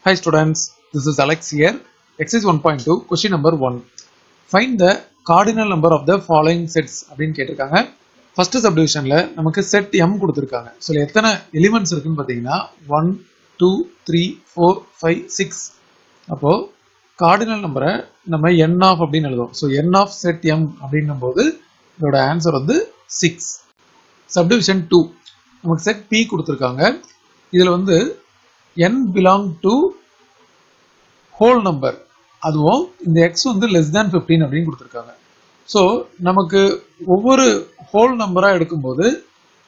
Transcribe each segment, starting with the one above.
Hi students, this is Alex here. Exercise 1.2, question number 1. Find the cardinal number of the following sets. அப்படினு கேட்டிருக்காங்க. First subdivisionல நமக்கு set m கொடுத்திருக்காங்க. So எத்தனை elements இருக்குன்னு பாத்தீங்கன்னா 1 2 3 4 5 6. அப்போ cardinal number நம்ம n of அப்படினு எழுதுவோம். So n of set m அப்படினும்போது இதோட ஆன்சர் வந்து 6. Subdivision 2. நமக்கு set p கொடுத்திருக்காங்க. இதுல வந்து n belong to whole number. அதுவும் இந்த x வந்து less than 15 அப்படின்னு கொடுத்திருக்காங்க. ஸோ நமக்கு ஒவ்வொரு ஹோல் நம்பராக எடுக்கும்போது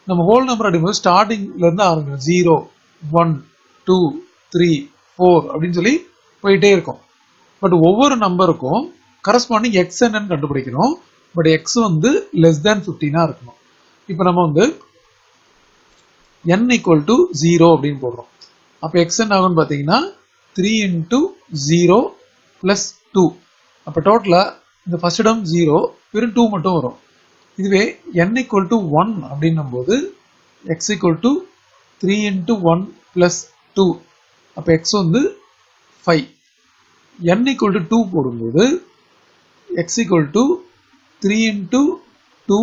நம்ம ஹோல் நம்பர் எடுக்கும்போது ஸ்டார்டிங்ல இருந்து ஆரம்பிக்கும் 0 1 2 3 4 அப்படின்னு சொல்லி போயிட்டே இருக்கும். பட் ஒவ்வொரு நம்பருக்கும் கரஸ்பாண்டிங் எக்ஸ் என்னன்னு கண்டுபிடிக்கணும். பட் எக்ஸ் வந்து லெஸ் தேன் 15 இருக்கணும். இப்போ நம்ம வந்து n ஈக்குவல் டு 0 அப்படின்னு போடுறோம். அப்போ x என்ன ஆகும்னு பார்த்தீங்கன்னா 3 into 0 plus 2. அப்போ டோட்டலாக இந்த ஃபர்ஸ்ட் டேர்ம் 0 வெறும் 2 மட்டும் வரும். இதுவே n equal to 1 அப்படின்னும் போது x equal to 3 into 1 plus 2. அப்போ x வந்து 5. n equal to 2 போடும்போது x equal to 3 into 2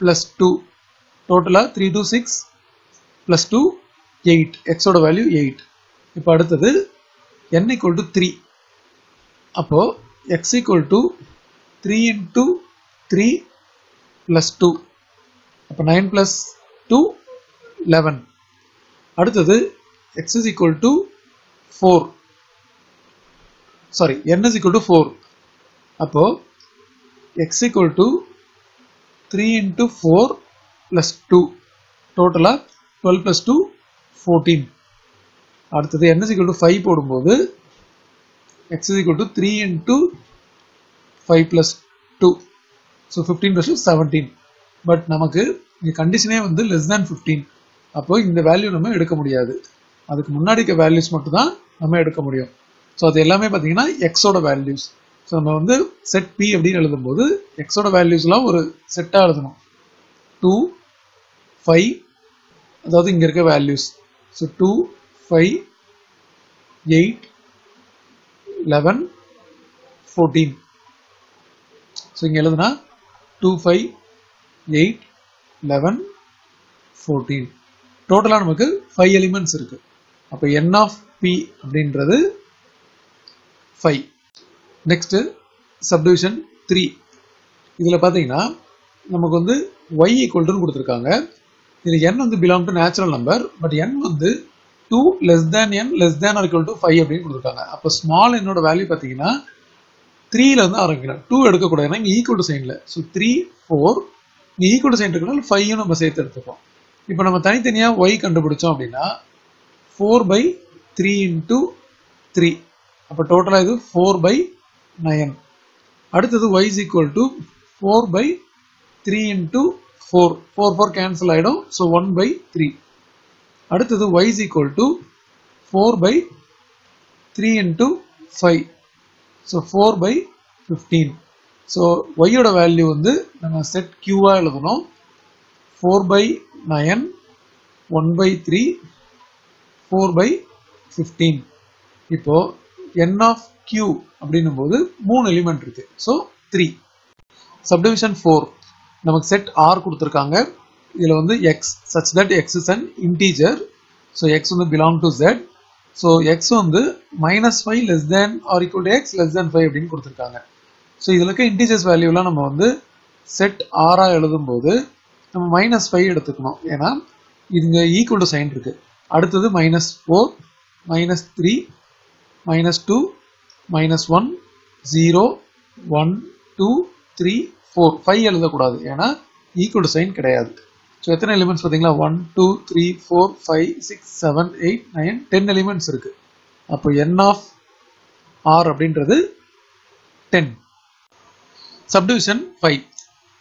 plus 2. டோட்டலாக 3 to 6 plus 2 8. x ஓட வேல்யூ 8. இப்போ அடுத்தது n equal to 3. அப்போ x equal to 3 into 3 plus 2. அப்போ 9 plus 2 11. அடுத்தது x is equal to 4. Sorry, n is equal to 4. அப்போ x equal to 3 into 4 plus 2. டோட்டலா 12 plus 2 14. அடுத்தது n is equal to 5 போடும்போது x is equal to 3 into 5 plus 2. So 15 plus 2 17. But நமக்கு இந்த கண்டிஷனே வந்து less than 15. அப்போ இந்த வேல்யூ நம்ம எடுக்க முடியாது. அதுக்கு முன்னாடி இருக்க வேல்யூஸ் மட்டும் தான் நம்ம எடுக்க முடியும். ஸோ அது எல்லாமே பார்த்தீங்கன்னா எக்ஸோட வேல்யூஸ். ஸோ நம்ம வந்து செட் பி அப்படின்னு எழுதும்போது எக்ஸோட வேல்யூஸ்லாம் ஒரு செட்டாக எழுதணும். 2 5 அதாவது இங்கே இருக்க வேல்யூஸ். ஸோ 2 5 8 11 14. ஸோ இங்கே எழுதுனா 2 5 8 11 14. டோட்டலாக நமக்கு 5 எலிமெண்ட்ஸ் இருக்கு. அப்போ n ஆஃப் p அப்படின்றது 5. Next subdivision 3. இதில் பார்த்தீங்கன்னா நமக்கு வந்து y ஈக்குவல்டுன்னு கொடுத்துருக்காங்க. இதில் n வந்து belong to natural number. But n வந்து 2 less than n less than or equal to 5 அப்படின்னு கொடுத்துருக்காங்க. அப்போ ஸ்மால் என்னோட வேல்யூ பார்த்தீங்கன்னா 3ல இருந்து ஆரம்பிக்கணும். 2 எடுக்கக்கூடாது, ஏன்னா இங்கே ஈக்குவல் டு சைனில். ஸோ 3 4 இங்கே ஈக்குவல் டு சைன் இருக்கனால 5 நம்ம சேர்த்து எடுத்துப்போம். இப்போ நம்ம தனித்தனியாக y கண்டுபிடிச்சோம் அப்படின்னா 4/3 into 3. அப்போ டோட்டலாக இது 4/9. அடுத்தது y is equal to 4/3 into 4. 4 4 cancel ஆகிடும். ஸோ 1/3. அடுத்தது y is equal to 4/3 into 5. So 4/15. So y ஓட வேல்யூ வந்து நம்ம செட் q எழுதணும். 4/9 1/3 4/15. இப்போ n of q அப்படின்னும் போது 3 எலிமெண்ட் இருக்கு. ஸோ 3. சப்டிவிஷன் 4. நமக்கு செட் r கொடுத்துருக்காங்க. இதில் வந்து x such that x is an integer. So x வந்து belong to z. So x வந்து -5 less than or equal to x less than 5 அப்படின்னு கொடுத்துருக்காங்க. ஸோ இதில் இருக்க இன்டீஜர்ஸ் வேல்யூலாம் நம்ம வந்து செட் ஆரா எழுதும்போது நம்ம -5 எடுத்துக்கணும். ஏன்னா இதுங்க ஈக்குவல் டு சைன் இருக்கு. அடுத்தது -4 -3 -2 -1 0 1 2 3 4 5 எழுதக்கூடாது, ஏன்னா ஈக்குவல் டு சைன் கிடையாது. ஸோ எத்தனை எலிமெண்ட்ஸ் பார்த்தீங்களா 1 2 3 4 5 6 7 8 9 10 எலிமெண்ட்ஸ் இருக்கு. அப்போ n ஆஃப் r அப்படின்றது 10. சப்டிவிஷன் 5.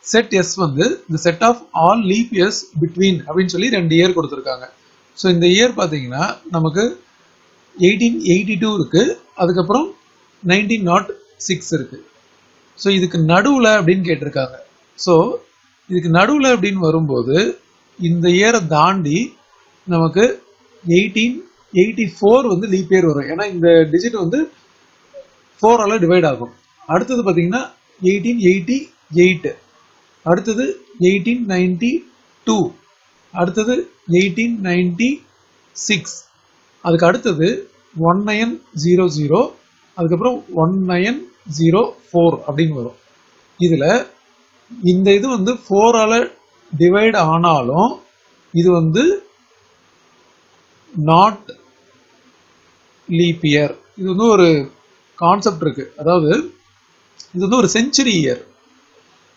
செட் s வந்து இந்த set of all leap years between அப்படின்னு சொல்லி 2 இயர் கொடுத்துருக்காங்க. ஸோ இந்த இயர் பார்த்தீங்கன்னா நமக்கு 1882 இருக்கு, அதுக்கப்புறம் 1906 இருக்கு. ஸோ இதுக்கு நடுவில் அப்படின்னு கேட்டிருக்காங்க. ஸோ இதுக்கு நடுவில் அப்படின்னு வரும்போது இந்த இயரை தாண்டி நமக்கு 18 84 வந்து லீப் இயர் வரும். ஏன்னா இந்த டிஜிட் வந்து 4ஆல டிவைட் ஆகும். அடுத்தது பார்த்தீங்கன்னா 1888, அடுத்தது 1892, அடுத்தது 1896, அதுக்கு அடுத்தது 1900, அதுக்கப்புறம் 1904 அப்படின்னு வரும். இதுல இந்த இது வந்து 4ஆல டிவைட் ஆனாலும் இது வந்து நாட் லீப் இயர். இது வந்து ஒரு கான்செப்ட் இருக்கு. அதாவது இது வந்து ஒரு செஞ்சுரி இயர்.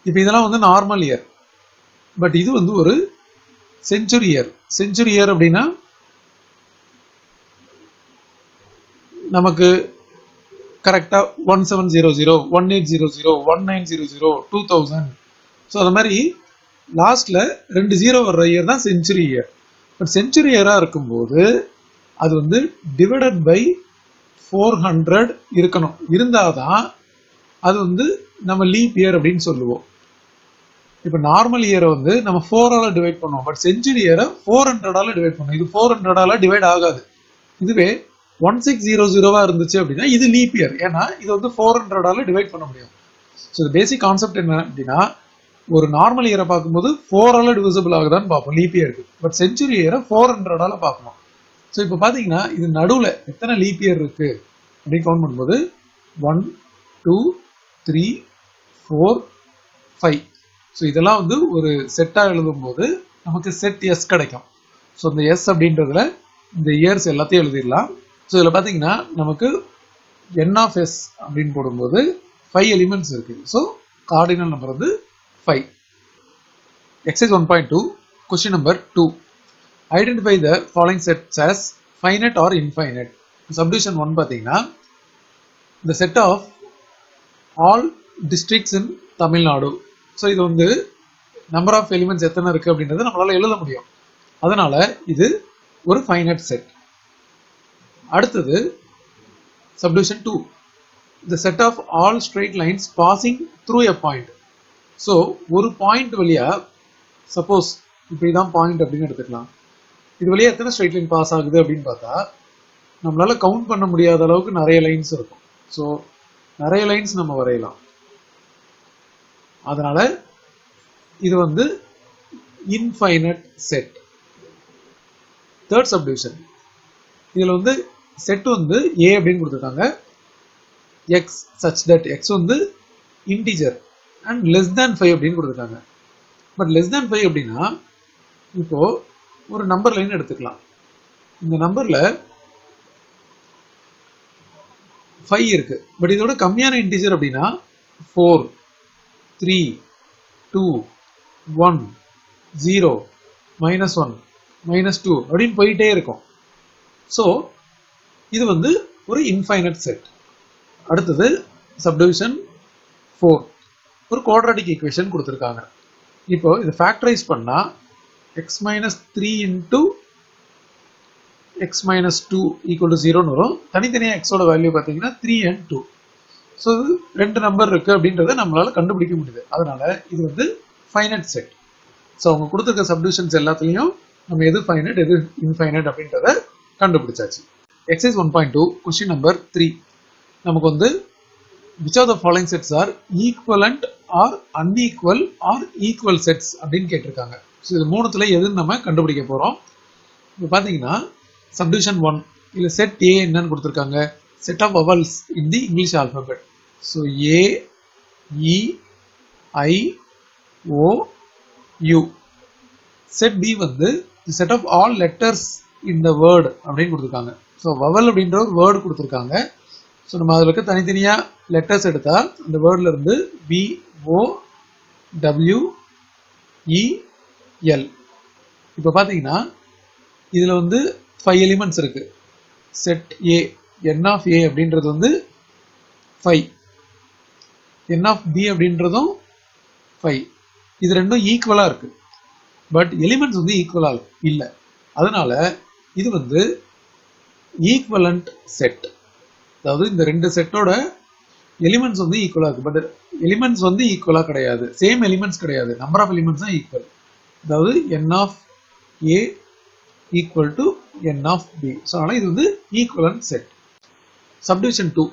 இப்போ இதெல்லாம் வந்து நார்மல் இயர், பட் இது வந்து ஒரு செஞ்சுரி இயர். செஞ்சுரி இயர் அப்படின்னா நமக்கு கரெக்டா 1700, 1800, 1900, 2000. ஸோ அது மாதிரி லாஸ்ட்ல 2 0 வர்ற இயர் தான் செஞ்சுரி இயர். பட் செஞ்சுரி இயரா இருக்கும்போது அது வந்து டிவைடட் பை 400 இருக்கணும். இருந்தாதான் அது வந்து நம்ம லீப் இயர் அப்படின்னு சொல்லுவோம். இப்போ நார்மல் இயரை வந்து நம்ம 4ஆல டிவைட் பண்ணுவோம், பட் செஞ்சுரி இயரை 400ஆல டிவைட் பண்ணுவோம். இது 400ஆல டிவைட் ஆகாது. இதுவே 1600 இருந்துச்சு அப்படின்னா இது லீப் இயர். ஏன்னா இது வந்து 400ஆல டிவைட் பண்ண முடியும். ஸோ பேசிக் கான்செப்ட் என்ன அப்படின்னா, ஒரு நார்மல் இயரை பார்க்கும்போது 4ஆல டிவிசிபிள் ஆகுதான்னு பார்ப்போம் லீப் இயருக்கு. பட் செஞ்சுரி இயரை 400ஆல பார்க்கணும். ஸோ இப்போ பார்த்தீங்கன்னா இது நடுவில் எத்தனை லீப் இயர் இருக்கு அப்படின்னு கவுண்ட் பண்ணும்போது 1 2 3 4 5. ஸோ இதெல்லாம் வந்து ஒரு செட்டாக எழுதும்போது நமக்கு செட் எஸ் கிடைக்கும். ஸோ இந்த எஸ் அப்படின்றதுல இந்த இயர்ஸ் எல்லாத்தையும் எழுதிடலாம். ஸோ இதில் பார்த்தீங்கன்னா நமக்கு என் ஆஃப் எஸ் அப்படின்னு போடும்போது 5 எலிமெண்ட்ஸ் இருக்கு. ஸோ கார்டினல் நம்பர் வந்து 5. Exercise 1.2, question number 2. Identify the following sets as finite or infinite. Subdivision 1 பார்த்தீங்கன்னா the set of all districts in Tamil Nadu. So இது வந்து நம்பர் ஆஃப் எலிமெண்ட்ஸ் எத்தனை இருக்கு அப்படின்றத நம்மளால எழுத முடியும். அதனால இது ஒரு ஃபைனைட் செட். அடுத்தது subdivision 2, the set of all straight lines passing through a point. So ஒரு பாயிண்ட் வழியா, சப்போஸ் இப்படிதான் பாயிண்ட் அப்படின்னு எடுத்துக்கலாம், இது வழியா எத்தனை ஸ்ட்ரைட் லைன் பாஸ் ஆகுது அப்படின்னு பார்த்தா நம்மளால கவுண்ட் பண்ண முடியாத அளவுக்கு நிறைய லைன்ஸ் இருக்கும். ஸோ நிறைய லைன்ஸ் நம்ம வரையலாம். அதனால இது வந்து இன்ஃபைனட் செட். தேர்ட் சப்டிவிஷன், இதுல வந்து செட் வந்து ஏ அப்படின்னு கொடுத்துருக்காங்க. எக்ஸ் சச் தட் எக்ஸ் வந்து இன்டிஜர் அண்ட் லெஸ் தேன் 5 அப்படின்னு கொடுத்துருக்காங்க. பட் லெஸ் தேன் 5 அப்படின்னா இப்போ ஒரு நம்பர் லைன் எடுத்துக்கலாம். இந்த நம்பர்ல 5 இருக்கு, பட் இதோட கம்மியான இன்டிஜர் அப்படின்னா 4 3 2 1 0 -1 -2 அப்படின்னு போயிட்டே இருக்கும். ஸோ இது வந்து ஒரு இன்ஃபைனட் செட். அடுத்தது சப்டிவிஷன் 4, ஒரு குவாட்ராட்டிக் ஈக்குவேஷன் கொடுத்துருக்காங்க. இப்போ இது ஃபேக்டரைஸ் பண்ணா x - 3 into x - 2 = 0ன்னு வரும். தனித்தனியாக எக்ஸோட வேல்யூ பார்த்தீங்கன்னா 3 and 2. ஸோ இது 2 நம்பர் இருக்கு அப்படின்றத நம்மளால கண்டுபிடிக்க முடியுது. அதனால இது வந்து ஃபைனட் செட். ஸோ அவங்க கொடுத்துருக்க சப்டிவிஷன்ஸ் எல்லாத்துலேயும் நம்ம எது ஃபைனட் எது இன்ஃபைனட் அப்படின்றத கண்டுபிடிச்சாச்சு. Exercise 1.2, question number 3. நமக்கு வந்து which of the following sets are equivalent or unequal or equal sets அப்படின்னு கேட்டிருக்காங்க. ஸோ இது மூணுத்துல எதுன்னு நம்ம கண்டுபிடிக்க போறோம். இப்போ பார்த்தீங்கன்னா சப்டிவிஷன் 1 இல்லை செட் ஏ என்னன்னு கொடுத்துருக்காங்க, set of vowels in the English alphabet. So A E I O U. Set B வந்து set of all letters in the word அப்படின்னு கொடுத்துருக்காங்க. ஸோ vowel அப்படின்ற ஒரு வேர்டு கொடுத்துருக்காங்க. ஸோ நம்ம அதில் இருக்க தனித்தனியாக லெட்டர்ஸ் எடுத்தால் அந்த வேர்டில் இருந்து P O W E L. இப்போ பார்த்தீங்கன்னா இதில் வந்து 5 எலிமெண்ட்ஸ் இருக்கு. செட் ஏ, என் ஆஃப் ஏ அப்படின்றது வந்து 5, என் ஆஃப் பி அப்படின்றதும் 5. இது ரெண்டும் ஈக்குவலாக இருக்கு, பட் எலிமெண்ட்ஸ் வந்து ஈக்குவலாக இல்லை. அதனால இது வந்து ஈக்குவலண்ட் செட். அதாவது இந்த ரெண்டு செட்டோட எலிமெண்ட்ஸ் வந்து ஈக்குவலாக இருக்கு, பட் எலிமெண்ட்ஸ் வந்து ஈக்குவலாக கிடையாது, சேம் எலிமெண்ட்ஸ் கிடையாது, நம்பர் ஆஃப் எலிமெண்ட்ஸ் தான் ஈக்குவல். அதாவது n of A equal to n of b. So அதனால் இது வந்து ஈக்குவலன்ட் செட். சப்டிவிஷன் 2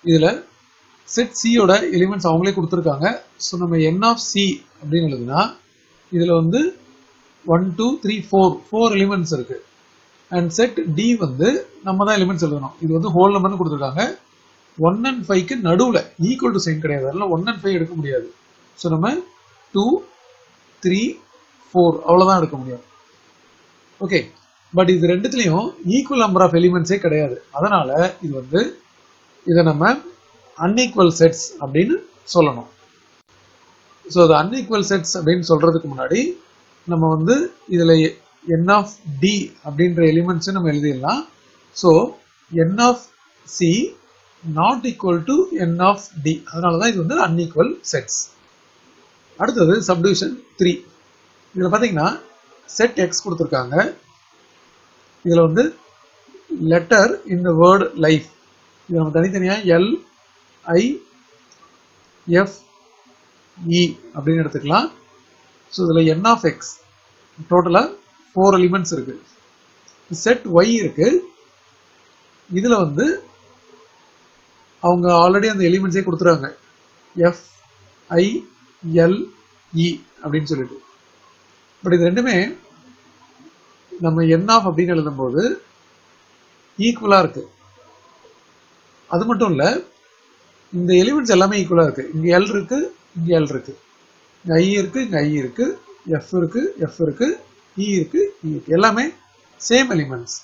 இதில் செட் சியோட எலிமெண்ட்ஸ் அவங்களே கொடுத்துருக்காங்க. ஸோ நம்ம n of c அப்படின்னு எழுதுனா இதில் வந்து 1 2 3 4 எலிமெண்ட்ஸ் இருக்கு. அண்ட் செட் டி வந்து நம்ம தான் எலிமெண்ட்ஸ் எழுதணும். இது வந்து ஹோல் நம்பர்னு கொடுத்துருக்காங்க. 1 and 5க்கு நடுவில் ஈக்குவல் டு சைன் கிடையாது, அதனால 1 and 5 எடுக்க முடியாது. ஸோ நம்ம 2 3 4 அவ்வளோதான் எடுக்க முடியும். ஓகே, பட் இது ரெண்டுத்துலையும் ஈக்குவல் நம்பர் ஆஃப் எலிமெண்ட்ஸே கிடையாது. அதனால இது வந்து இதை நம்ம அன்ஈக்குவல் செட்ஸ் அப்படின்னு சொல்லணும். ஸோ அது அன்ஈக்குவல் செட்ஸ் அப்படின்னு சொல்றதுக்கு முன்னாடி நம்ம வந்து இதில் n of d அப்படின்ற எலிமெண்ட்ஸை நம்ம எழுதிடலாம். So n of c not equal to n of d, அதனால தான் இது வந்து அன்ஈக்குவல் செட்ஸ். அடுத்தது சப்டிவிஷன் 3. இதில் பார்த்தீங்கன்னா செட் எக்ஸ் கொடுத்துருக்காங்க. இதில் வந்து letter in the word life இது நம்ம தனித்தனியாக எல் ஐ எஃப் இ அப்படின்னு எடுத்துக்கலாம். ஸோ இதில் n of x டோட்டலாக 4 எலிமெண்ட்ஸ் இருக்கு. செட் ஒய் இருக்கு. இதில் வந்து அவங்க ஆல்ரெடி அந்த எலிமெண்ட்ஸே கொடுத்துருவாங்க, எஃப் ஐ எல் இ அப்படின்னு சொல்லிட்டு. பட் இது ரெண்டுமே நம்ம n of அப்படின்னு எழுதும்போது ஈக்குவலாக இருக்கு. அது மட்டும் இல்லை, இந்த எலிமெண்ட்ஸ் எல்லாமே ஈக்குவலாக இருக்கு. இங்கே எல் இருக்கு, இங்கே எல் இருக்கு, இங்கே ஐ இருக்கு, இங்கே ஐ இருக்கு, எஃப் இருக்கு, எஃப் இருக்கு, இ இருக்கு, இ இருக்கு, எல்லாமே சேம் எலிமெண்ட்ஸ்.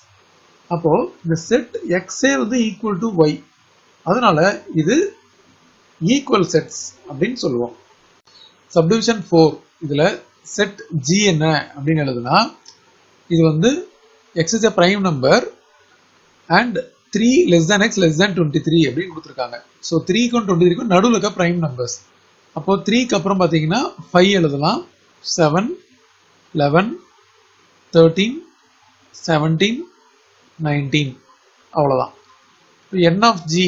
அப்போ இந்த செட் எக்ஸே வந்து ஈக்குவல் டு ஒய், அதனால இது ஈக்குவல் செட்ஸ் அப்படின்னு சொல்லுவோம். சப்டிவிஷன் 4 இதில் செட் ஜி என்ன அப்படின்னு எழுதுனா இது வந்து X is a prime number and 3 less than x less than 23 அப்படின்னு கொடுத்துருக்காங்க. ஸோ 3க்கும் 23க்கும் நடுவில் இருக்க பிரைம் நம்பர்ஸ். அப்போ 3க்கு அப்புறம் பார்த்தீங்கன்னா 5 எழுதலாம், 7 11 13 17 19 அவ்வளோதான். n of g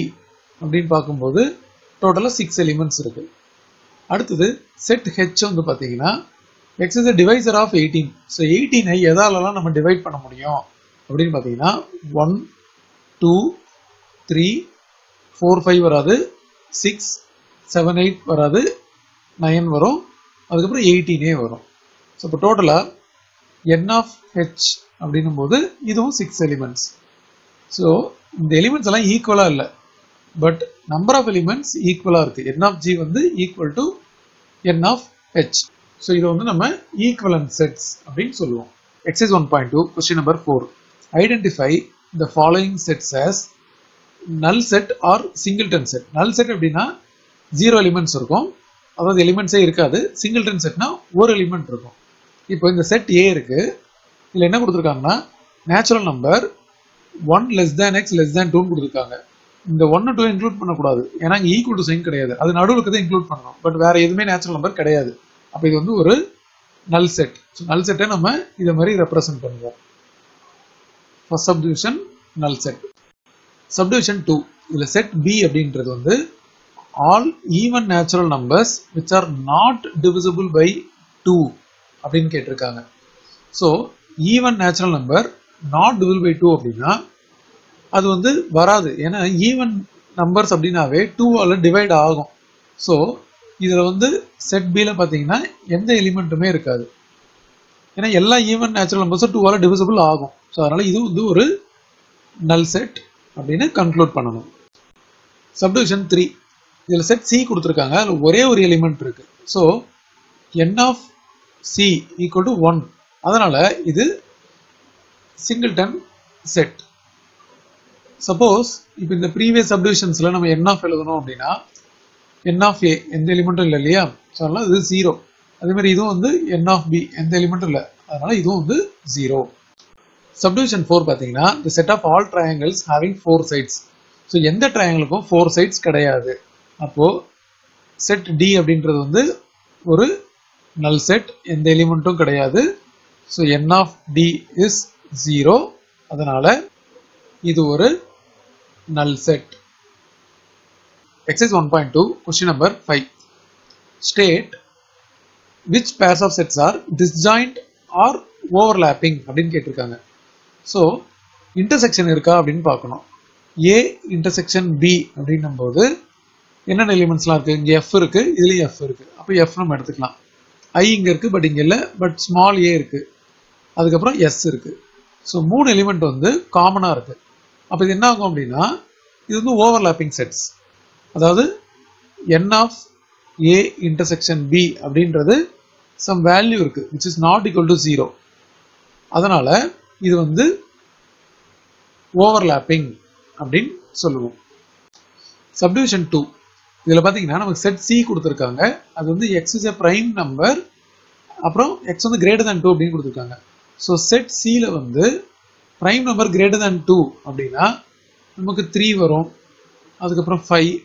அப்படின்னு பார்க்கும்போது டோட்டலாக 6 எலிமெண்ட்ஸ் இருக்கு. அடுத்தது செட் ஹெச் வந்து பார்த்தீங்கன்னா x is a divisor of 18. So 18ஐ எதாலலாம் நம்ம டிவைட் பண்ண முடியும் அப்படின்னு பார்த்தீங்கன்னா 1 2 3 4 5 வராது, 6 7 8 வராது, 9 வரும், அதுக்கப்புறம் 18 வரும். ஸோ இப்போ டோட்டலாக n of h அப்படின்னும் போது இதுவும் 6 எலிமெண்ட்ஸ். ஸோ இந்த எலிமெண்ட்ஸ் எல்லாம் ஈக்குவலாக இல்லை, பட் நம்பர் ஆஃப் எலிமெண்ட்ஸ் ஈக்குவலாக இருக்கு. n of g வந்து equal to n of h. So இதை வந்து நம்ம ஈக்குவலன்ட் செட்ஸ் அப்படின்னு சொல்லுவோம். Exercise 1.2 question number 4. Identify the following sets as null set or singleton set. null set அப்படின்னா 0 எலிமெண்ட்ஸ் இருக்கும், அதாவது எலிமெண்ட்ஸே இருக்காது. சிங்கிள்டன் செட்னா ஒரு எலிமெண்ட் இருக்கும். இப்போ இந்த செட் ஏ இருக்கு. இதில் என்ன கொடுத்துருக்காங்கன்னா natural number 1 less than x less than 2 கொடுத்துருக்காங்க. இந்த 1 2 இன்க்ளூட் பண்ணக்கூடாது, ஏன்னா இங்கே ஈக்குவல் டு சைன் கிடையாது, அது நடுவுக்கு தான் இன்க்ளூட் பண்ணணும். பட் வேற எதுவுமே நேச்சுரல் நம்பர் கிடையாது. அப்போ இது வந்து ஒரு நல் செட். நல் செட்டை நம்ம இதை மாதிரி ரெப்ரசென்ட் பண்ணுவோம். First subdivision null set. Subdivision 2 இதுல set B அப்படின்றது வந்து all even natural numbers which are not divisible by 2 அப்படின்னு கேட்டிருக்காங்க. So even natural number not divisible by 2 அப்படின்னா அது வந்து வராது, ஏன்னா ஈவன் நம்பர்ஸ் அப்படின்னாவே 2ஆல டிவைட் ஆகும். ஸோ இதில் வந்து செட் பியில் பார்த்தீங்கன்னா எந்த எலிமெண்ட்டுமே இருக்காது, ஏன்னா எல்லா ஈவன் நேச்சுரல் நம்பர்ஸும் 2ஆல டிவிசிபிள் ஆகும். ஸோ அதனால இது வந்து ஒரு null set அப்படின்னு கன்க்ளூட் பண்ணணும். சப்டிவிஷன் 3 இதில் செட் சி கொடுத்துருக்காங்க, அதில் ஒரே ஒரு எலிமெண்ட் இருக்கு. So n of c equal to 1, அதனால இது சிங்கிள்டன் செட். சப்போஸ் இப்போ இந்த ப்ரீவியஸ் சப்டிவிஷன்ஸ்ல நம்ம n of எழுதணும் அப்படின்னா n of a எந்த எலிமெண்ட்டும் இல்லை இல்லையா, ஸோ அதனால இது 0. அதே மாதிரி இதுவும் வந்து n of b எந்த எலிமெண்ட்டும் இல்லை, அதனால இதுவும் வந்து 0. Subdivision 4 பார்த்தீங்கன்னா the set of all triangles having 4 sides. So எந்த ட்ரையாங்கிளுக்கும் 4 sides கிடையாது. அப்போ செட் D அப்படின்றது வந்து ஒரு null set, எந்த எலிமெண்ட்டும் கிடையாது. So n of D is 0, அதனால இது ஒரு null set. Exercise 1.2 question number 5. State which pairs of sets are disjoint or overlapping அப்படின்னு கேட்டிருக்காங்க. ஸோ இன்டர்செக்ஷன் இருக்கா அப்படின்னு பார்க்கணும். ஏ இன்டர்செக்ஷன் பி அப்படின்னும் போது என்னென்ன எலிமெண்ட்ஸ்லாம் இருக்கு? இங்கே எஃப் இருக்கு, இதுலயும் எஃப் இருக்கு. அப்போ எஃப் நம்ம எடுத்துக்கலாம். ஐ இங்க இருக்கு, பட் இங்க இல்லை, பட் ஸ்மால் ஏ இருக்கு. அதுக்கப்புறம் எஸ் இருக்கு. ஸோ 3 எலிமெண்ட் வந்து காமனா இருக்கு. அப்போ இது என்ன ஆகும் அப்படின்னா இது வந்து ஓவர்லாப்பிங் செட்ஸ். அதாவது n of A intersection B அப்படின்றது சம் வேல்யூ இருக்கு which is not equal to 0. அதனால இது வந்து ஓவர்லாப்பிங் அப்படின்னு சொல்லுவோம். சப்டிவிஷன் 2 இதுல பாத்தீங்கன்னா நமக்கு செட் சி கொடுத்துருக்காங்க. அது வந்து X is a prime number, அப்புறம் எக்ஸ் வந்து கிரேட்டர் than 2 அப்படின்னு கொடுத்துருக்காங்க. ஸோ செட் சில வந்து பிரைம் நம்பர் கிரேட்டர் than 2 அப்படின்னா நமக்கு 3 வரும், அதுக்கப்புறம் 5,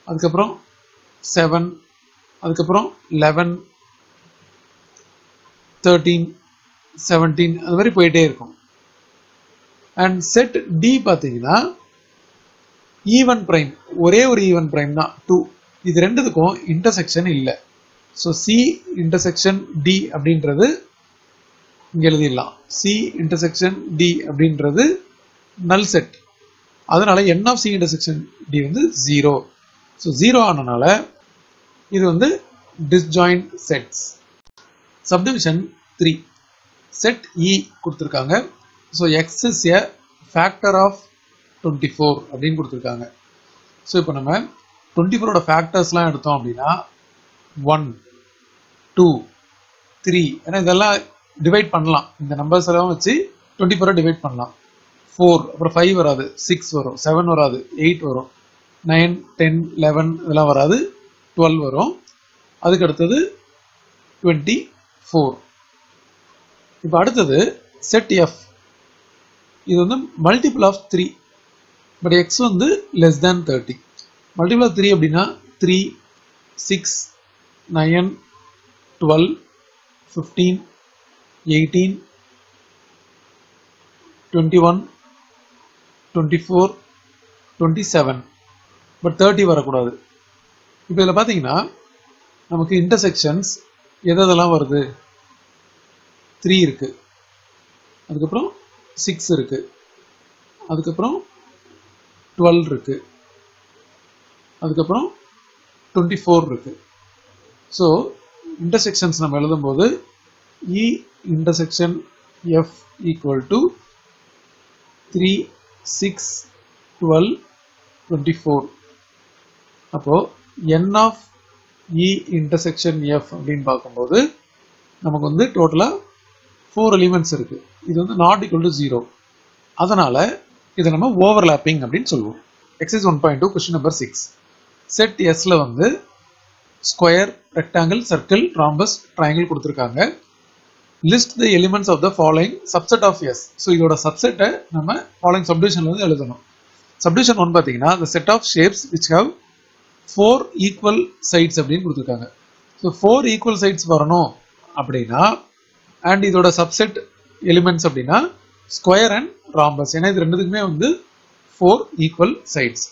அதுக்கப்புறம் 7, அதுக்கப்புறம் 11, 13, 17 அது மாதிரி போயிட்டே இருக்கும். அண்ட் செட் டி பார்த்தீங்கன்னா ஈவன் பிரைம், ஒரே ஒரு ஈவன் பிரைம் தான் 2. இது ரெண்டுத்துக்கும் இன்டர்செக்ஷன் இல்லை. ஸோ சி இன்டர்செக்ஷன் டி அப்படின்றது இங்க எழுதிடலாம். சி இன்டர்செக்ஷன் டி அப்படின்றது நல் செட். அதனால n of C intersection D வந்து 0. ஸோ 0 ஆனனால இது வந்து disjoint sets. Subdivision 3 set E கொடுத்துருக்காங்க. So X is a factor of 24 அப்படின்னு கொடுத்துருக்காங்க. ஸோ இப்போ நம்ம 24ஓட ஃபேக்டர்ஸ்லாம் எடுத்தோம் அப்படின்னா 1, 2, 3, ஏன்னா இதெல்லாம் டிவைட் பண்ணலாம். இந்த நம்பர்ஸ் எல்லாம் வச்சு 24 டிவைட் பண்ணலாம். 4, அப்புறம் 5 வராது, 6 வரும், 7 வராது, 8 வரும், 9, 10, 11 இதெல்லாம் வராது, 12 வரும். அதுக்கு அடுத்தது 24. இப்போ அடுத்தது செட் எஃப். இது வந்து மல்டிபிள் ஆஃப் 3, பட் எக்ஸ் வந்து லெஸ் தேன் 30. மல்டிபிள் ஆஃப் 3 அப்படின்னா 3, 6, 9, 12, 15, 18, 21, 24, 27, பட் 30 வரக்கூடாது. இப்போ இதில் பார்த்தீங்கன்னா நமக்கு இன்டர்செக்ஷன்ஸ் எதெல்லாம் வருது? 3 இருக்கு, அதுக்கப்புறம் 6 இருக்கு, அதுக்கப்புறம் 12 இருக்கு, அதுக்கப்புறம் 24 இருக்கு. ஸோ இன்டர்செக்ஷன்ஸ் நம்ம எழுதும்போது E intersection F equal to 3, 6, 12, 24. அப்போ n of E intersection F அப்படின்னு பார்க்கும்போது நமக்கு வந்து டோட்டலா 4 எலிமெண்ட்ஸ் இருக்கு. இது வந்து நாட் ஈக்குவல் டு 0. அதனால இதை நம்ம ஓவர்லாப்பிங் அப்படின்னு சொல்லுவோம். Exercise 1.2 question number 6. செட் எஸ்ல வந்து square, rectangle, circle, rhombus, triangle கொடுத்துருக்காங்க. List the elements of the following subset of S. So இதோட சப்செட்டை நம்ம ஃபாலோயிங் சப்டிவிஷன்ல வந்து எழுதணும். சப்டிவிஷன் 1 பார்த்தீங்கன்னா the set of shapes which have 4 equal sides அப்படின்னு கொடுத்துருக்காங்க. ஸோ 4 equal sides வரணும் அப்படின்னா அண்ட் இதோட சப்செட் எலிமெண்ட்ஸ் அப்படின்னா ஸ்கொயர் அண்ட் ராம்பஸ். ஏன்னா இது ரெண்டுத்துக்குமே வந்து 4 equal sides.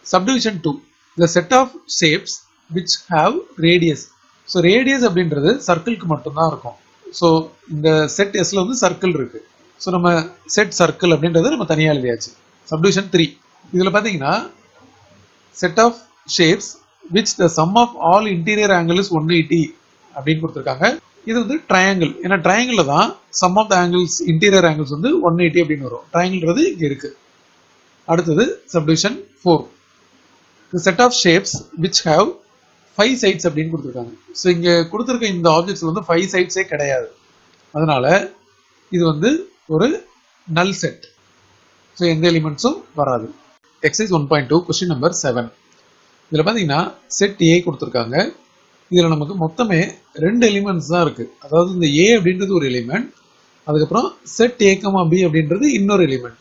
Subdivision 2 the set of shapes which have radius. So radius அப்படின்றது சர்க்கிள்க்கு மட்டும்தான் இருக்கும். ஸோ இந்த செட் எஸ்ல வந்து சர்க்கிள் இருக்கு. ஸோ நம்ம செட் சர்க்கிள் அப்படின்றது நம்ம தனியாக எழுதியாச்சு. சப்டிவிஷன் 3 இதில் பார்த்தீங்கன்னா set of shapes which the sum of all interior angle is 180 அப்படின்னு கொடுத்துருக்காங்க. இது வந்து ட்ரையாங்கிள். ஏன்னா ட்ரையாங்கிள் தான் sum of the angles interior angles வந்து 180 அப்படின்னு வரும். ட்ரையாங்கிள்ன்றது இங்கே இருக்கு. அடுத்தது subdivision 4 the set of shapes which have 5 sides அப்படின்னு கொடுத்துருக்காங்க. ஸோ இங்கே கொடுத்துருக்க இந்த ஆப்ஜெக்ட்ஸ் வந்து 5 சைட்ஸே கிடையாது. அதனால இது வந்து ஒரு நல் செட். ஸோ எந்த எலிமெண்ட்ஸும் வராது. Exercise 1.2 question number 7. இதில் பார்த்தீங்கன்னா செட் ஏ கொடுத்துருக்காங்க. இதில் நமக்கு மொத்தமே 2 எலிமெண்ட்ஸ் தான் இருக்கு. அதாவது இந்த ஏ அப்படின்றது ஒரு எலிமெண்ட், அதுக்கப்புறம் செட் ஏ கமா பி அப்படின்றது இன்னொரு எலிமெண்ட்.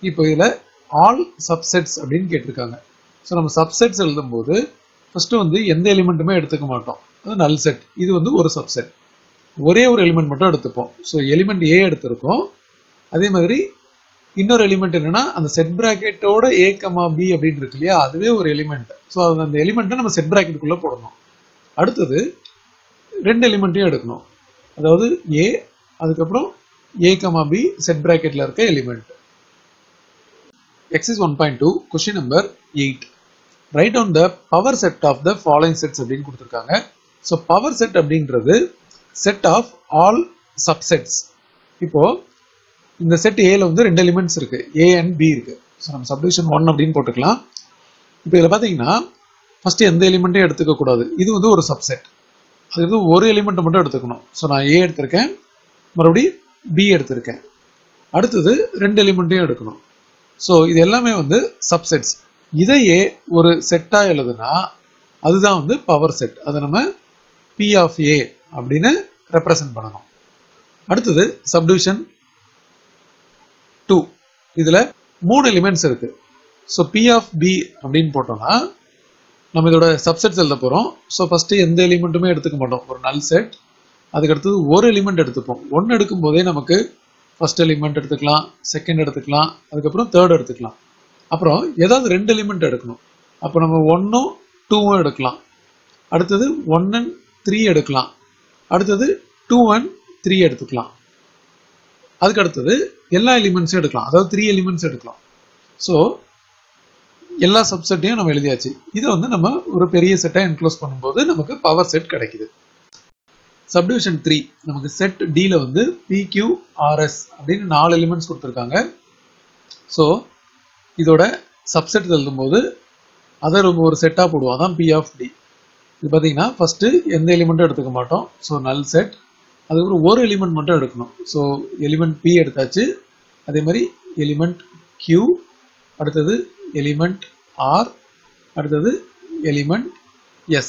இப்போ இதில் ஆல் சப்செட்ஸ் அப்படின்னு கேட்டிருக்காங்க. ஸோ நம்ம சப்செட்ஸ் எழுதும்போது ஃபர்ஸ்ட் வந்து எந்த எலிமெண்ட்டுமே எடுத்துக்க மாட்டோம். அது நல் செட். இது வந்து ஒரு சப்செட். ஒரே ஒரு எலிமெண்ட் மட்டும் எடுத்துப்போம். ஸோ எலிமெண்ட் ஏ எடுத்திருக்கோம். அதே மாதிரி இன்னொரு எலிமெண்ட் என்னன்னா அந்த செட் பிராக்கெட்டோட ஏ கமா பி அப்படின்னு இருக்கு இல்லையா, அதுவே ஒரு எலிமெண்ட். ஸோ அந்த எலிமெண்ட்டை நம்ம செட் பிராக்கெட்டுக்குள்ள போடணும். அடுத்தது 2 எலிமெண்ட்டையும் எடுக்கணும். அதாவது ஏ, அதுக்கப்புறம் a, b set bracket ல இருக்க element. Exercise 1.2 question number 8. Write down the power set of the following sets அப்படின்னு கொடுத்திருக்காங்க. So power set அப்படின்றது set of all subsets. இப்போ இந்த செட் A ல வந்து ரெண்டு எலிமெண்ட்ஸ் இருக்கு, A and B இருக்கு. ஸோ நம்ம சப்டிவிஷன் 1 அப்படின்னு போட்டுக்கலாம். இப்போ இதில் பார்த்தீங்கன்னா ஃபர்ஸ்ட் எந்த எலிமெண்ட்டையும் எடுத்துக்க கூடாது. இது வந்து ஒரு சப்செட், அது வந்து ஒரு எலிமெண்ட்டை மட்டும் எடுத்துக்கணும். ஸோ நான் A எடுத்திருக்கேன், மறுபடியும் B எடுத்திருக்கேன், அடுத்தது ரெண்டு எலிமெண்ட்டையும் எடுக்கணும். ஸோ இது எல்லாமே வந்து சப்செட்ஸ். இதையே ஒரு செட்டாக எழுதுனா அதுதான் வந்து பவர் செட். அதை நம்ம P of A அப்படின்னு ரெப்ரசன்ட் பண்ணணும். அடுத்தது சப்டிவிஷன் 2. இதுல மூணு எலிமெண்ட்ஸ் இருக்கு. ஸோ P of B அப்படின்னு போட்டோம்னா நம்ம இதோட சப்செட்ஸ் எழுத போறோம். ஸோ ஃபர்ஸ்ட் எந்த எலிமெண்ட்டுமே எடுத்துக்க மாட்டோம், ஒரு நல் செட். அதுக்கு அடுத்தது ஒரு எலிமெண்ட் எடுத்துப்போம். ஒன்று எடுக்கும் போதே நமக்கு ஃபர்ஸ்ட் எலிமெண்ட் எடுத்துக்கலாம், செகண்ட் எடுத்துக்கலாம், அதுக்கப்புறம் தேர்ட் எடுத்துக்கலாம். அப்புறம் ஏதாவது ரெண்டு எலிமெண்ட் எடுக்கணும். அப்போ நம்ம 1ம் 2ம் எடுக்கலாம், அடுத்தது 1 and 3 எடுக்கலாம், அடுத்தது 2 and 3 எடுத்துக்கலாம், அதுக்கு அடுத்தது எல்லா எலிமெண்ட்ஸும் எடுக்கலாம், அதாவது 3 எலிமெண்ட்ஸ் எடுக்கலாம். ஸோ எல்லா சப்செட்டையும் நம்ம எழுதியாச்சு. இதை வந்து நம்ம ஒரு பெரிய செட்டை என்க்ளோஸ் பண்ணும்போது நமக்கு பவர் செட் கிடைக்குது. சப்டிவிஷன் 3 நமக்கு செட் Dல வந்து PQRS அப்படின்னு 4 எலிமெண்ட்ஸ் கொடுத்துருக்காங்க. ஸோ இதோட சப்செட் எழுதும்போது அதை ரொம்ப ஒரு செட்டாக போடுவோம், அதான் P of D. இது பார்த்தீங்கன்னா ஃபர்ஸ்ட் எந்த எலிமெண்ட்டும் எடுத்துக்க மாட்டோம். ஸோ நல் செட். அதுக்கப்புறம் ஒரு எலிமெண்ட் மட்டும் எடுக்கணும். ஸோ எலிமெண்ட் P எடுத்தாச்சு, அதே மாதிரி எலிமெண்ட் Q, அடுத்தது எலிமெண்ட் R, அடுத்தது எலிமெண்ட் S.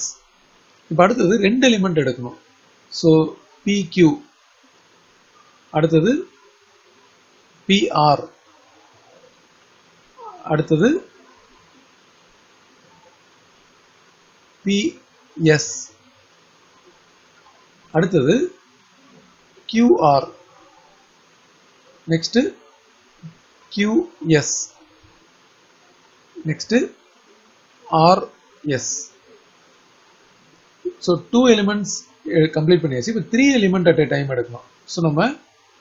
இப்போ அடுத்தது ரெண்டு எலிமெண்ட் எடுக்கணும். ஸோ PQ, அடுத்தது PR, அடுத்தது PS, அடுத்தது QR, next QS, next RS. So 2 elements complete பண்ணியாச்சு. இப்போ 3 எலிமெண்ட் அட் எ டைம் எடுக்கணும். ஸோ நம்ம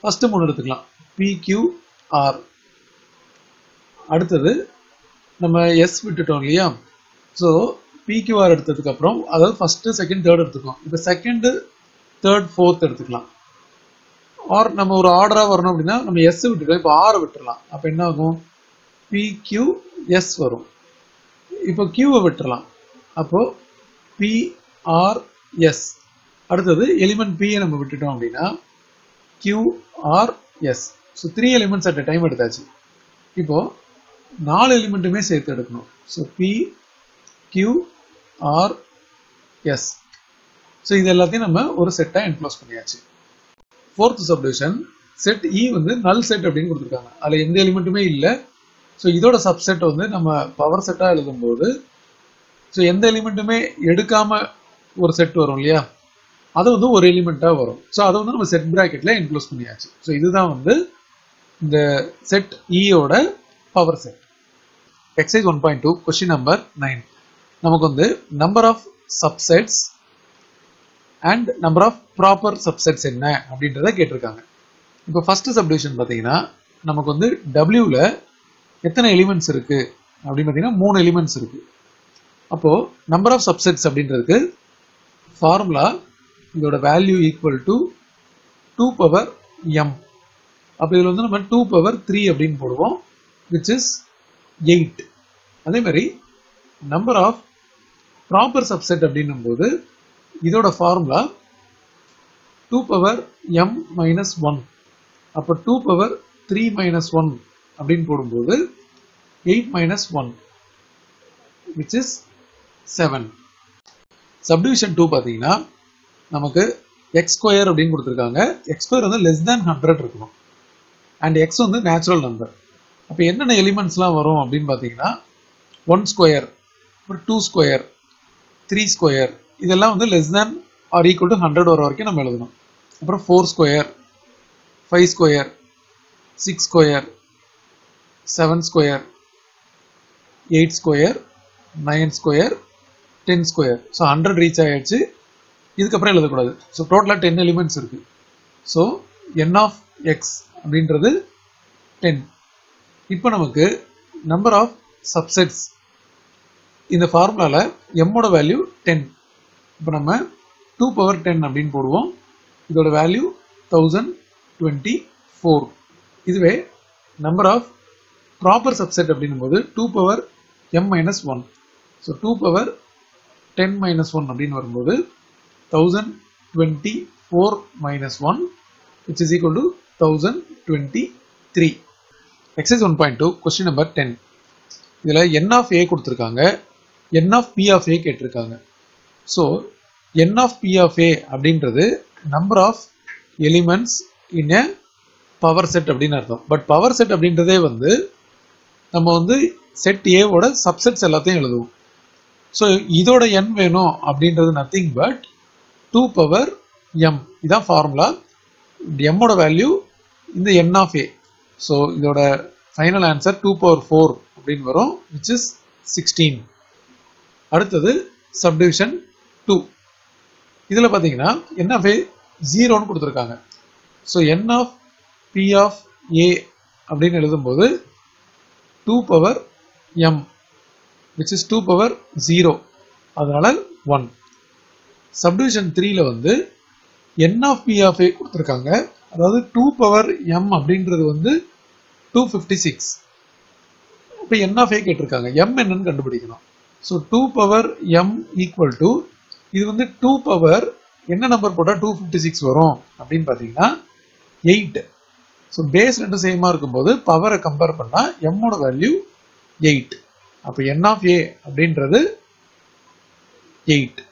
ஃபர்ஸ்ட் 3 எடுத்துக்கலாம், PQR. அடுத்தது நம்ம S விட்டுட்டோம் இல்லையா? ஸோ PQR எடுத்ததுக்கு அப்புறம் அதாவது ஃபர்ஸ்ட் செகண்ட் தேர்ட் எடுத்துக்கலாம். இப்போ செகண்ட் தேர்ட் ஃபோர்த் எடுத்துக்கலாம். ஆர் நம்ம ஒரு ஆர்டரா வரணும் அப்படின்னா நம்ம S விட்டுட்டோம், இப்போ R விட்டுறலாம். அப்போ என்ன ஆகும்? PQS வரும். இப்போ Qவை விட்டுறலாம், அப்போ PRS. அடுத்தது எலிமெண்ட் P நம்ம விட்டுட்டோம் அப்படின்னா QRS. So 3 elements at time எடுத்தாச்சு. இப்போ 4 எலிமெண்ட்டுமே சேர்த்து எடுக்கணும். So PQRS. ஸோ இது எல்லாத்தையும் நம்ம ஒரு செட்டாக என்க்ளோஸ் பண்ணியாச்சு. ஃபோர்த் சப்டிவிஷன் செட் E வந்து நல் செட் அப்படின்னு கொடுத்துருக்காங்க. அதில் எந்த எலிமெண்ட்டுமே இல்லை. ஸோ இதோட சப்செட் வந்து நம்ம பவர் செட்டாக எழுதும்போது ஸோ எந்த எலிமெண்ட்டுமே எடுக்காம ஒரு செட் வரும் இல்லையா, அது வந்து ஒரு எலிமெண்ட்டாக வரும். ஸோ அதை வந்து நம்ம செட் பிராக்கெட்டில் இன்க்ளூஸ் பண்ணியாச்சு. ஸோ இதுதான் வந்து இந்த செட் ஈயோட power set. Exercise 1.2 question number 9. நமக்கு வந்து number of subsets and number of proper subsets என்ன அப்படின்றத கேட்டிருக்காங்க. இப்போ ஃபர்ஸ்ட் சப்டிவிஷன் பார்த்தீங்கன்னா நமக்கு வந்து Wல எத்தனை எலிமெண்ட்ஸ் இருக்கு அப்படின்னு பார்த்தீங்கன்னா 3 எலிமெண்ட்ஸ் இருக்கு. அப்போ நம்பர் ஆஃப் சப்செட்ஸ் அப்படின்றதுக்கு ஃபார்முலா இதோட value equal to 2 power m. அப்போ இதில் வந்து நம்ம 2 பவர் 3 அப்படின்னு போடுவோம், which is 8. அதே மாதிரி நம்பர் ஆஃப் ப்ராப்பர் சப்செட் அப்படின்னும் போது இதோட ஃபார்முலா 2 பவர் m மைனஸ் 1. அப்போ 2 பவர் 3 மைனஸ் 1 அப்படின்னு போடும்போது 8 மைனஸ் 1, which is 7. சப்டிவிஷன் 2 பார்த்தீங்கன்னா நமக்கு x ஸ்கொயர் அப்படின்னு கொடுத்துருக்காங்க. x ஸ்கொயர் வந்து லெஸ் தேன் 100 இருக்கணும் அண்ட் x வந்து நேச்சுரல் நம்பர். அப்போ என்னென்ன எலிமெண்ட்ஸ்லாம் வரும் அப்படின்னு பார்த்தீங்கன்னா 1 ஸ்கொயர், அப்புறம் 2 ஸ்கொயர், 3 ஸ்கொயர், இதெல்லாம் வந்து less than or equal to 100 வர வரைக்கும் நம்ம எழுதணும். அப்புறம் 4 square, 5 square, 6 square, 7 square, 8 square, 9 square, 10 square. So 100 reach ஆயிடுச்சு. இதுக்கப்புறம் எழுதக்கூடாது. ஸோ டோட்டலாக 10 எலிமெண்ட்ஸ் இருக்கு. ஸோ n ஆஃப் எக்ஸ் அப்படின்றது 10. இப்போ நமக்கு நம்பர் ஆஃப் சப்செட்ஸ் இந்த ஃபார்முலால m ஓட வேல்யூ 10. இப்போ நம்ம 2 பவர் 10 அப்படின்னு போடுவோம். இதோட வேல்யூ 1024. இதுவே நம்பர் ஆஃப் ப்ராப்பர் சப்செட் அப்படின்னும் போது 2 power m minus 1. So 2 power 10 minus 1 அப்படின்னு வரும்போது 1024 minus 1 which is equal to 1023. Exercise 1.2 question number 10. இதில் n of a கொடுத்துருக்காங்க, n of p of a கேட்டிருக்காங்க. So n of p of a அப்படின்றது number of elements in a power set அப்படின்னு அர்த்தம். But power set அப்படின்றதே வந்து நம்ம வந்து செட் a ஓட சப்செட்ஸ் எல்லாத்தையும் எழுதுவோம். ஸோ இதோட n வேணும் அப்படின்றது நத்திங் பட் 2 பவர் m. இதான் ஃபார்முலா. m ஓட வேல்யூ இந்த n of a. ஸோ இதோட ஃபைனல் ஆன்சர் 2 பவர் 4 அப்படின்னு வரும், which is 16. அடுத்தது சப்டிவிஷன் 2. இதில் பார்த்தீங்கன்னா n of a 0ன்னு கொடுத்துருக்காங்க. So n of p of a அப்படின்னு எழுதும்போது 2 power m which is 2 power 0, அதனால 1. சப்டிவிஷன் 3ல வந்து n of p of a கொடுத்துருக்காங்க. அதாவது 2 பவர் m அப்படின்றது வந்து 256. இப்போ n of a கேட்டிருக்காங்க, m என்னன்னு கண்டுபிடிக்கணும். So 2 power m equal to இது வந்து 2 பவர் என்ன நம்பர் போட்டால் 256 வரும் அப்படின்னு பார்த்தீங்கன்னா 8. ஸோ பேஸ் ரெண்டும் சேமாக இருக்கும்போது பவரை கம்பேர் பண்ணால் m ஓட வேல்யூ 8. அப்போ n of a அப்படின்றது 8.